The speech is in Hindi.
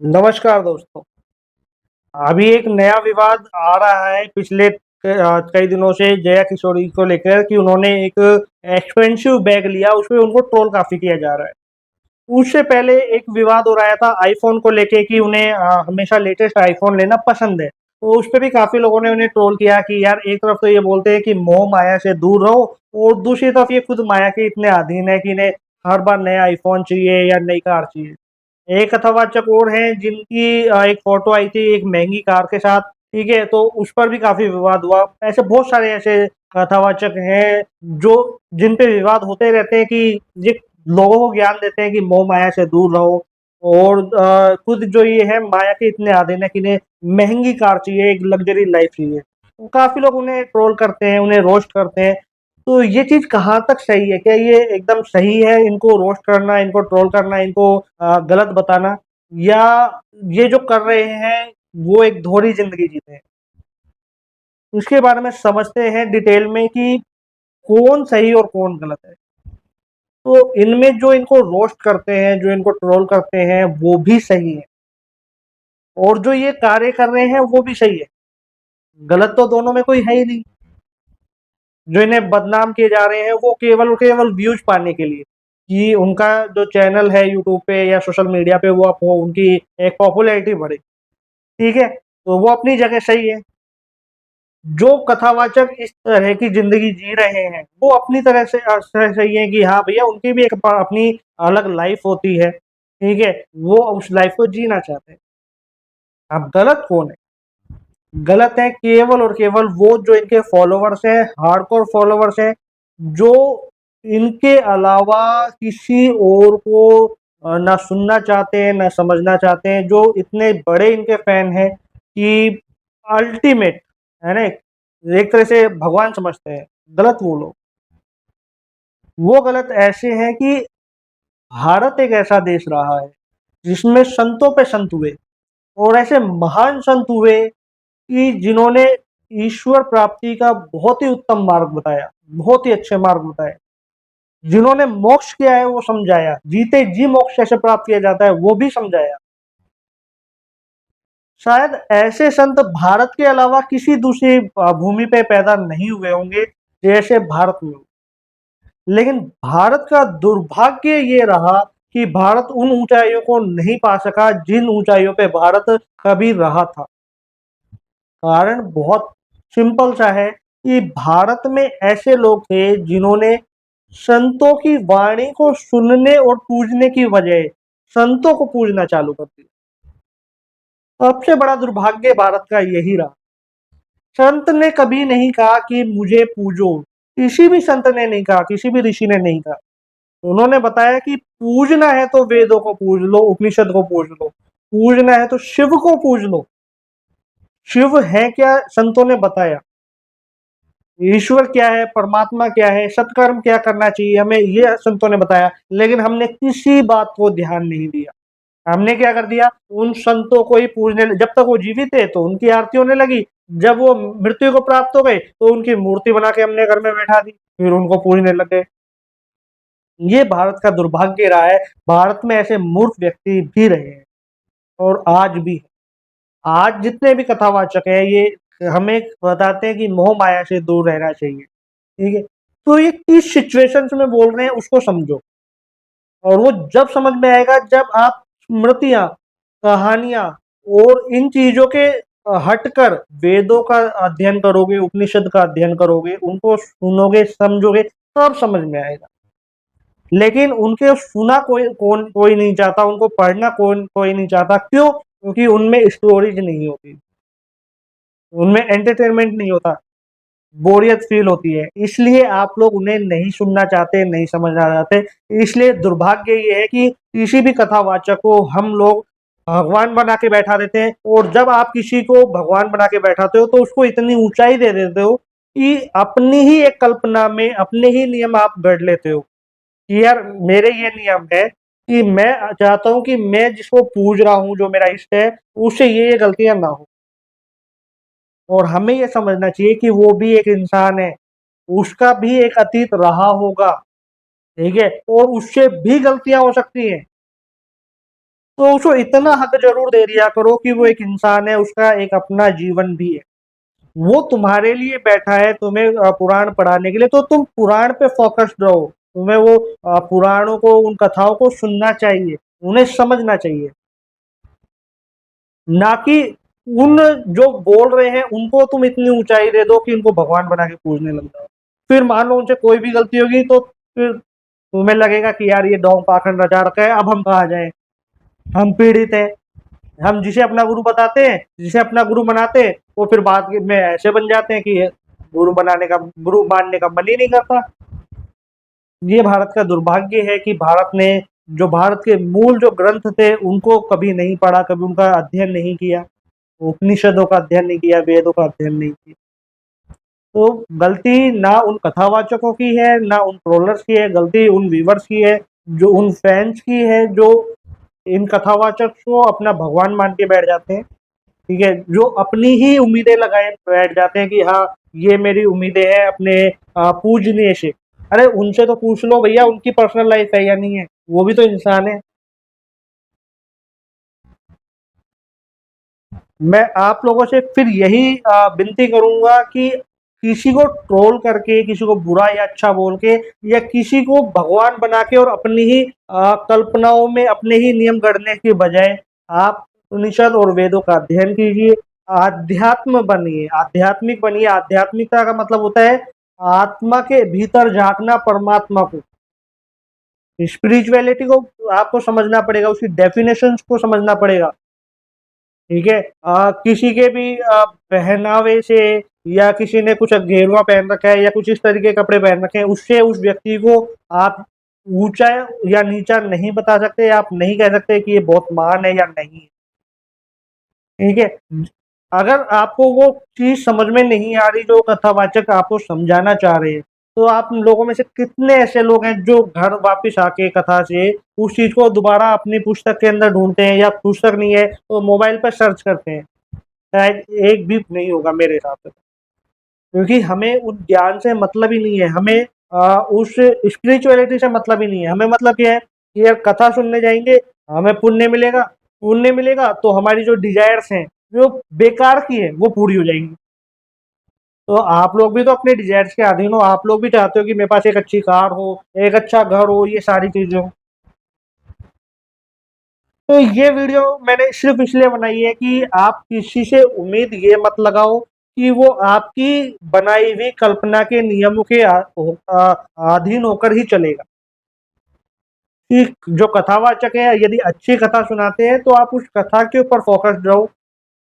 नमस्कार दोस्तों। अभी एक नया विवाद आ रहा है पिछले कई दिनों से जया किशोरी को लेकर कि उन्होंने एक एक्सपेंसिव बैग लिया, उसपे उनको ट्रोल काफ़ी किया जा रहा है। उससे पहले एक विवाद हो रहा था आईफ़ोन को लेके कि उन्हें हमेशा लेटेस्ट आईफ़ोन लेना पसंद है। तो उसपे भी काफ़ी लोगों ने उन्हें ट्रोल किया कि यार एक तरफ तो ये बोलते हैं कि मोह माया से दूर रहो और दूसरी तरफ ये खुद माया के इतने अधीन है कि इन्हें हर बार नया आईफ़ोन चाहिए या नई कार चाहिए। एक कथावाचक और हैं जिनकी एक फ़ोटो आई थी एक महँगी कार के साथ, ठीक है? तो उस पर भी काफ़ी विवाद हुआ। ऐसे बहुत सारे ऐसे कथावाचक हैं जो जिन पे विवाद होते रहते हैं कि ये लोगों को ज्ञान देते हैं कि मोह-माया से दूर रहो और खुद जो ये है माया के इतने अधीन है कि इन्हें महँगी कार चाहिए, एक लग्ज़री लाइफ़ चाहिए। तो काफ़ी लोग उन्हें ट्रोल करते हैं, उन्हें रोस्ट करते हैं। तो ये चीज़ कहाँ तक सही है? क्या ये एकदम सही है इनको रोस्ट करना, इनको ट्रोल करना, इनको गलत बताना या ये जो कर रहे हैं वो एक दोहरी ज़िंदगी जीते हैं? इसके बारे में समझते हैं डिटेल में कि कौन सही और कौन गलत है। तो इनमें जो इनको रोस्ट करते हैं, जो इनको ट्रोल करते हैं वो भी सही है और जो ये कार्य कर रहे हैं वो भी सही है। गलत तो दोनों में कोई है ही नहीं। जो इन्हें बदनाम किए जा रहे हैं वो केवल और केवल व्यूज़ पाने के लिए, कि उनका जो चैनल है यूट्यूब पे या सोशल मीडिया पे वो उनकी एक पॉपुलैरिटी बढ़े, ठीक है? तो वो अपनी जगह सही है। जो कथावाचक इस तरह की ज़िंदगी जी रहे हैं, वो अपनी तरह से सही है कि हाँ भैया उनकी भी एक अपनी अलग लाइफ़ होती है, ठीक है? वो उस लाइफ़ को जीना चाहते हैं। अब गलत कौन है? गलत है केवल और केवल वो जो इनके फॉलोवर्स हैं, हार्डकोर फॉलोवर्स हैं, जो इनके अलावा किसी और को ना सुनना चाहते हैं, ना समझना चाहते हैं, जो इतने बड़े इनके फैन हैं कि अल्टीमेट, है ना? एक तरह से भगवान समझते हैं, गलत वो लोग। वो गलत ऐसे हैं कि भारत एक ऐसा देश रहा है, जिसमें संतों पे संत हुए और ऐसे महान संत हुए कि जिन्होंने ईश्वर प्राप्ति का बहुत ही उत्तम मार्ग बताया, बहुत ही अच्छे मार्ग बताए। जिन्होंने मोक्ष क्या है वो समझाया, जीते जी मोक्ष कैसे प्राप्त किया जाता है वो भी समझाया। शायद ऐसे संत भारत के अलावा किसी दूसरी भूमि पे पैदा नहीं हुए होंगे जैसे भारत में हुए। लेकिन भारत का दुर्भाग्य ये रहा कि भारत उन ऊंचाइयों को नहीं पा सका जिन ऊंचाइयों पे भारत कभी रहा था। कारण बहुत सिंपल सा है कि भारत में ऐसे लोग थे जिन्होंने संतों की वाणी को सुनने और पूजने की बजाय संतों को पूजना चालू कर दिया। सबसे बड़ा दुर्भाग्य भारत का यही रहा। संत ने कभी नहीं कहा कि मुझे पूजो, किसी भी संत ने नहीं कहा, किसी भी ऋषि ने नहीं कहा। उन्होंने बताया कि पूजना है तो वेदों को पूज लो, उपनिषद को पूज लो, पूजना है तो शिव को पूज लो। शिव है क्या संतों ने बताया, ईश्वर क्या है, परमात्मा क्या है, सत्कर्म क्या करना चाहिए हमें ये संतों ने बताया, लेकिन हमने किसी बात को ध्यान नहीं दिया। हमने क्या कर दिया, उन संतों को ही पूजने जब तक वो जीवित थे तो उनकी आरती होने लगी, जब वो मृत्यु को प्राप्त हो गए तो उनकी मूर्ति बना के हमने घर में बैठा दी, फिर उनको पूजने लग गए। ये भारत का दुर्भाग्य रहा है, भारत में ऐसे मूर्ख व्यक्ति भी रहे हैं और आज भी हैं। आज जितने भी कथावाचक हैं ये हमें बताते हैं कि मोह माया से दूर रहना चाहिए, ठीक है? तो ये किस सिचुएशंस में बोल रहे हैं उसको समझो और वो जब समझ में आएगा जब आप स्मृतियाँ, कहानियाँ और इन चीज़ों के हटकर वेदों का अध्ययन करोगे, उपनिषद का अध्ययन करोगे, उनको सुनोगे, समझोगे तब समझ में आएगा। लेकिन उनके सुना कोई नहीं चाहता, उनको पढ़ना कोई नहीं चाहता, क्यों? क्योंकि उनमें स्टोरीज़ नहीं होती, उनमें एंटरटेनमेंट नहीं होता, बोरियत फ़ील होती है, इसलिए आप लोग उन्हें नहीं सुनना चाहते, नहीं समझना चाहते। इसलिए दुर्भाग्य ये है कि किसी भी कथावाचक को हम लोग भगवान बना के बैठा देते हैं और जब आप किसी को भगवान बना के बैठाते हो तो उसको इतनी ऊँचाई दे देते हो कि अपनी ही एक कल्पना में अपने ही नियम आप गढ़ लेते हो कि यार मेरे ये नियम है कि मैं चाहता हूँ कि मैं जिसको पूज रहा हूँ, जो मेरा इष्ट है, उससे ये गलतियाँ ना हो। और हमें ये समझना चाहिए कि वो भी एक इंसान है, उसका भी एक अतीत रहा होगा, ठीक है? और उससे भी गलतियाँ हो सकती हैं। तो उसको इतना हक ज़रूर दे दिया करो कि वो एक इंसान है, उसका एक अपना जीवन भी है। वो तुम्हारे लिए बैठा है तुम्हें पुराण पढ़ाने के लिए, तो तुम पुराण पे फ़ोकस्ड रहो। तुम्हें वो पुराणों को, उन कथाओं को सुनना चाहिए, उन्हें समझना चाहिए। ना कि उन जो बोल रहे हैं उनको तुम इतनी ऊँचाई दे दो कि उनको भगवान बना के पूजने लग जाओ। फिर मान लो उनसे कोई भी गलती होगी तो फिर तुम्हें लगेगा कि यार ये ढोंग पाखंड रचा रखा है, अब हम कहाँ जाएँ? हम पीड़ित हैं। हम जिसे अपना गुरु बताते हैं, जिसे अपना गुरु मनाते हैं, वो फिर बाद में ऐसे बन जाते हैं कि गुरु मानने का मन ही नहीं करता। ये भारत का दुर्भाग्य है कि भारत ने जो भारत के मूल जो ग्रंथ थे, उनको कभी नहीं पढ़ा, कभी उनका अध्ययन नहीं किया। उपनिषदों का अध्ययन नहीं किया, वेदों का अध्ययन नहीं किया। तो गलती ना उन कथावाचकों की है, ना उन ट्रोलर्स की है, गलती उन व्यूअर्स की है, जो उन फैन्स की है, जो इन कथावाचक को अपना भगवान मान के बैठ जाते हैं, ठीक है? जो अपनी ही उम्मीदें लगाए बैठ जाते हैं कि हाँ, ये मेरी उम्मीदें हैं अपने पूजनीय से। अरे उनसे तो पूछ लो भैया, उनकी पर्सनल लाइफ है या नहीं है? वो भी तो इंसान है। मैं आप लोगों से फिर यही विनती करूँगा कि किसी को ट्रोल करके, किसी को बुरा या अच्छा बोल के, या किसी को भगवान बना के और अपनी ही कल्पनाओं में अपने ही नियम गढ़ने के बजाय आप उपनिषद और वेदों का अध्ययन कीजिए, आध्यात्म बनिए, आध्यात्मिक बनिए। आध्यात्मिकता का मतलब होता है आत्मा के भीतर झाँकना परमात्मा को। स्पिरिचुअलिटी को आपको समझना पड़ेगा, उसकी डेफिनेशंस को समझना पड़ेगा। ठीक है? किसी के भी पहनावे से, या किसी ने कुछ गेरुआ पहन रखा है या कुछ इस तरीके के कपड़े पहन रखे हैं, उससे उस व्यक्ति को आप ऊँचा या नीचा नहीं बता सकते, आप नहीं कह सकते कि ये बहुत महान है या नहीं है। ठीक है? अगर आपको वो चीज़ समझ में नहीं आ रही जो कथावाचक आपको समझाना चाह रहे हैं, तो आप लोगों में से कितने ऐसे लोग हैं जो घर वापस आके कथा से उस चीज़ को दोबारा अपनी पुस्तक के अंदर ढूँढते हैं, या पुस्तक नहीं है तो मोबाइल पर सर्च करते हैं? शायद एक भी नहीं होगा मेरे हिसाब से। क्योंकि हमें उस ज्ञान से मतलब ही नहीं है, हमें उस स्पिरिचुअलिटी से मतलब ही नहीं है। हमें मतलब क्या है कि यार कथा सुनने जाएँगे, हमें पुण्य मिलेगा तो हमारी जो डिज़ायर्स हैं, जो बेकार की हैं, वो पूरी हो जाएँगी। तो आप लोग भी तो अपने डिज़ायर्स के अधीन हो, आप लोग भी चाहते हो कि मेरे पास एक अच्छी कार हो, एक अच्छा घर हो, ये सारी चीज़ें हों। तो ये वीडियो मैंने सिर्फ़ इसलिए बनाई है कि आप किसी से उम्मीद ये मत लगाओ कि वो आपकी बनाई हुई कल्पना के नियमों के अधीन होकर ही चलेगा। कि जो कथावाचक है, यदि अच्छी कथा सुनाते हैं तो आप उस कथा के ऊपर फ़ोकस्ड रहो,